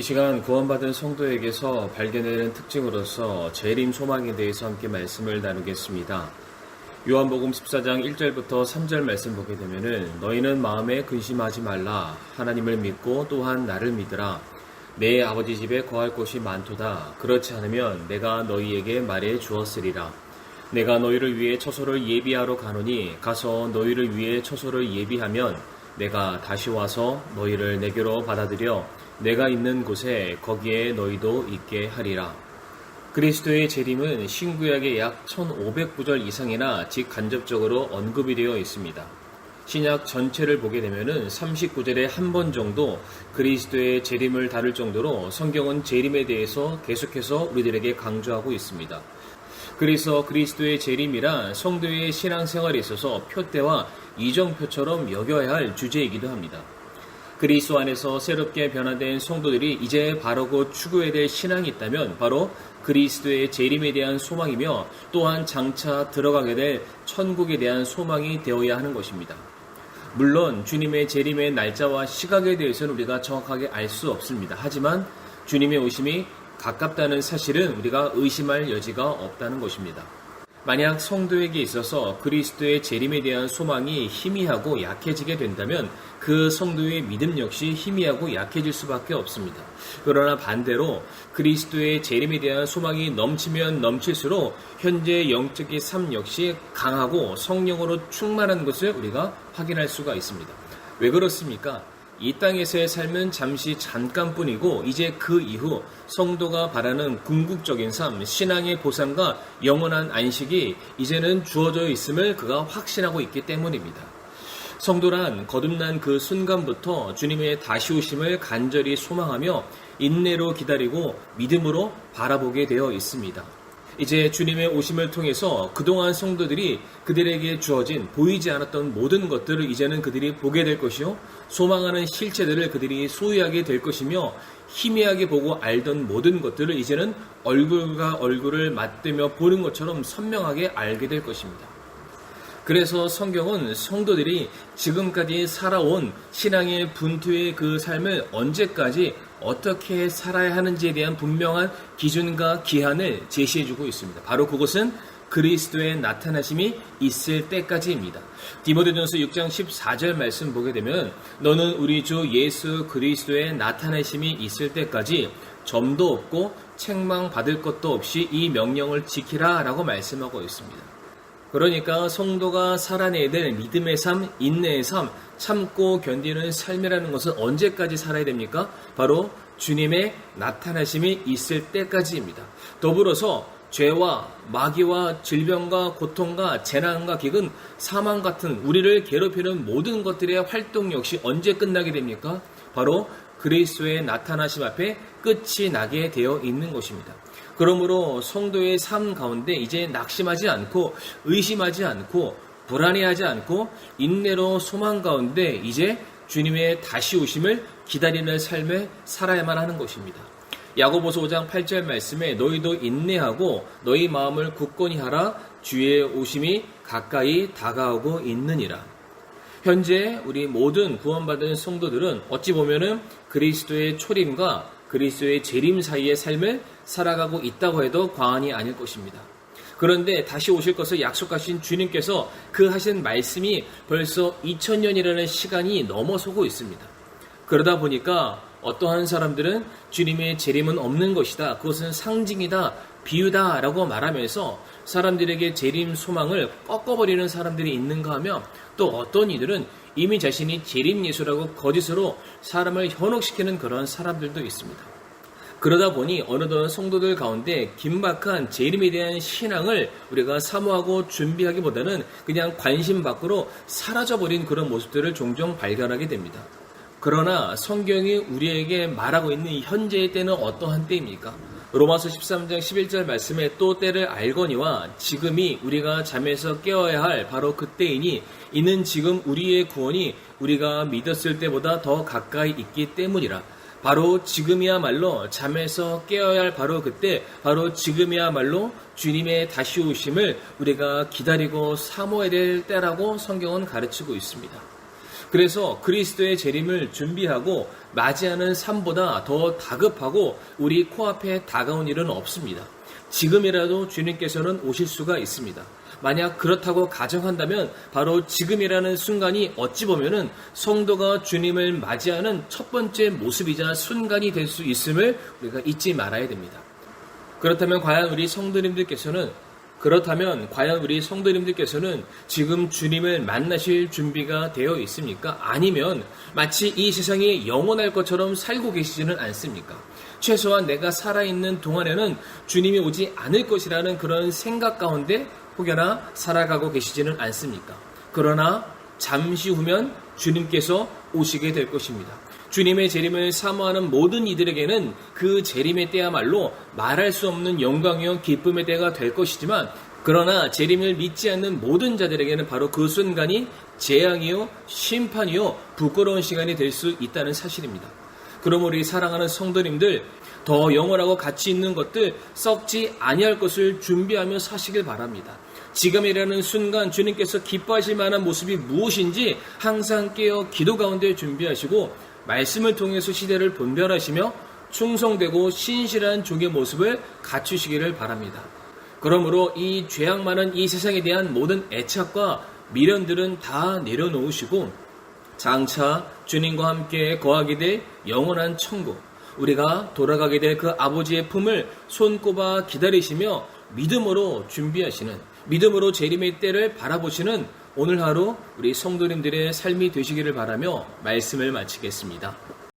이 시간 구원받은 성도에게서 발견되는 특징으로서 재림 소망에 대해서 함께 말씀을 나누겠습니다. 요한복음 14장 1절부터 3절 말씀 보게 되면은 너희는 마음에 근심하지 말라. 하나님을 믿고 또한 나를 믿으라. 내 아버지 집에 거할 곳이 많도다. 그렇지 않으면 내가 너희에게 말해 주었으리라. 내가 너희를 위해 처소를 예비하러 가노니 가서 너희를 위해 처소를 예비하면 내가 다시 와서 너희를 내게로 받아들여 내가 있는 곳에 거기에 너희도 있게 하리라. 그리스도의 재림은 신구약의 약 1500구절 이상이나 직간접적으로 언급이 되어 있습니다. 신약 전체를 보게 되면은 39절에 한 번 정도 그리스도의 재림을 다룰 정도로 성경은 재림에 대해서 계속해서 우리들에게 강조하고 있습니다. 그래서 그리스도의 재림이란 성도의 신앙생활에 있어서 표대와 이정표처럼 여겨야 할 주제이기도 합니다. 그리스도 안에서 새롭게 변화된 성도들이 이제 바르고 추구해야 될 신앙이 있다면 바로 그리스도의 재림에 대한 소망이며 또한 장차 들어가게 될 천국에 대한 소망이 되어야 하는 것입니다. 물론 주님의 재림의 날짜와 시각에 대해서는 우리가 정확하게 알 수 없습니다. 하지만 주님의 오심이 가깝다는 사실은 우리가 의심할 여지가 없다는 것입니다. 만약 성도에게 있어서 그리스도의 재림에 대한 소망이 희미하고 약해지게 된다면 그 성도의 믿음 역시 희미하고 약해질 수밖에 없습니다. 그러나 반대로 그리스도의 재림에 대한 소망이 넘치면 넘칠수록 현재 영적인 삶 역시 강하고 성령으로 충만한 것을 우리가 확인할 수가 있습니다. 왜 그렇습니까? 이 땅에서의 삶은 잠시 잠깐뿐이고 이제 그 이후 성도가 바라는 궁극적인 삶, 신앙의 보상과 영원한 안식이 이제는 주어져 있음을 그가 확신하고 있기 때문입니다. 성도란 거듭난 그 순간부터 주님의 다시 오심을 간절히 소망하며 인내로 기다리고 믿음으로 바라보게 되어 있습니다. 이제 주님의 오심을 통해서 그동안 성도들이 그들에게 주어진 보이지 않았던 모든 것들을 이제는 그들이 보게 될 것이요, 소망하는 실체들을 그들이 소유하게 될 것이며 희미하게 보고 알던 모든 것들을 이제는 얼굴과 얼굴을 맞대며 보는 것처럼 선명하게 알게 될 것입니다. 그래서 성경은 성도들이 지금까지 살아온 신앙의 분투의 그 삶을 언제까지 어떻게 살아야 하는지에 대한 분명한 기준과 기한을 제시해주고 있습니다. 바로 그것은 그리스도의 나타나심이 있을 때까지입니다. 디모데전서 6장 14절 말씀 보게 되면 너는 우리 주 예수 그리스도의 나타나심이 있을 때까지 점도 없고 책망받을 것도 없이 이 명령을 지키라 라고 말씀하고 있습니다. 그러니까 성도가 살아내야 될 믿음의 삶, 인내의 삶, 참고 견디는 삶이라는 것은 언제까지 살아야 됩니까? 바로 주님의 나타나심이 있을 때까지입니다. 더불어서 죄와 마귀와 질병과 고통과 재난과 기근, 사망 같은 우리를 괴롭히는 모든 것들의 활동 역시 언제 끝나게 됩니까? 바로 그리스도의 나타나심 앞에 끝이 나게 되어 있는 것입니다. 그러므로 성도의 삶 가운데 이제 낙심하지 않고 의심하지 않고 불안해하지 않고 인내로 소망 가운데 이제 주님의 다시 오심을 기다리는 삶을 살아야만 하는 것입니다. 야고보서 5장 8절 말씀에 너희도 인내하고 너희 마음을 굳건히 하라. 주의 오심이 가까이 다가오고 있느니라. 현재 우리 모든 구원받은 성도들은 어찌 보면은 그리스도의 초림과 그리스도의 재림 사이의 삶을 살아가고 있다고 해도 과언이 아닐 것입니다. 그런데 다시 오실 것을 약속하신 주님께서 그 하신 말씀이 벌써 2000년이라는 시간이 넘어서고 있습니다. 그러다 보니까 어떠한 사람들은 주님의 재림은 없는 것이다. 그것은 상징이다. 비유다. 라고 말하면서 사람들에게 재림 소망을 꺾어버리는 사람들이 있는가 하면 또 어떤 이들은 이미 자신이 재림 예수라고 거짓으로 사람을 현혹시키는 그런 사람들도 있습니다. 그러다 보니 어느덧 성도들 가운데 긴박한 재림에 대한 신앙을 우리가 사모하고 준비하기보다는 그냥 관심 밖으로 사라져버린 그런 모습들을 종종 발견하게 됩니다. 그러나 성경이 우리에게 말하고 있는 현재의 때는 어떠한 때입니까? 로마서 13장 11절 말씀에 또 때를 알거니와 지금이 우리가 잠에서 깨어야 할 바로 그때이니 이는 지금 우리의 구원이 우리가 믿었을 때보다 더 가까이 있기 때문이라. 바로 지금이야말로 잠에서 깨어야 할 바로 그때, 바로 지금이야말로 주님의 다시 오심을 우리가 기다리고 사모해야 될 때라고 성경은 가르치고 있습니다. 그래서 그리스도의 재림을 준비하고 맞이하는 삶보다 더 다급하고 우리 코앞에 다가온 일은 없습니다. 지금이라도 주님께서는 오실 수가 있습니다. 만약 그렇다고 가정한다면 바로 지금이라는 순간이 어찌 보면은 성도가 주님을 맞이하는 첫 번째 모습이자 순간이 될 수 있음을 우리가 잊지 말아야 됩니다. 그렇다면 과연 우리 성도님들께서는 지금 주님을 만나실 준비가 되어 있습니까? 아니면 마치 이 세상이 영원할 것처럼 살고 계시지는 않습니까? 최소한 내가 살아있는 동안에는 주님이 오지 않을 것이라는 그런 생각 가운데 혹여나 살아가고 계시지는 않습니까? 그러나 잠시 후면 주님께서 오시게 될 것입니다. 주님의 재림을 사모하는 모든 이들에게는 그 재림의 때야말로 말할 수 없는 영광이요 기쁨의 때가 될 것이지만, 그러나 재림을 믿지 않는 모든 자들에게는 바로 그 순간이 재앙이요 심판이요 부끄러운 시간이 될 수 있다는 사실입니다. 그럼 우리 사랑하는 성도님들, 더 영원하고 가치 있는 것들, 썩지 아니할 것을 준비하며 사시길 바랍니다. 지금이라는 순간 주님께서 기뻐하실 만한 모습이 무엇인지 항상 깨어 기도 가운데 준비하시고 말씀을 통해서 시대를 분별하시며 충성되고 신실한 종의 모습을 갖추시기를 바랍니다. 그러므로 이 죄악 많은 이 세상에 대한 모든 애착과 미련들은 다 내려놓으시고 장차 주님과 함께 거하게 될 영원한 천국, 우리가 돌아가게 될 그 아버지의 품을 손꼽아 기다리시며 믿음으로 준비하시는, 믿음으로 재림의 때를 바라보시는 오늘 하루 우리 성도님들의 삶이 되시기를 바라며 말씀을 마치겠습니다.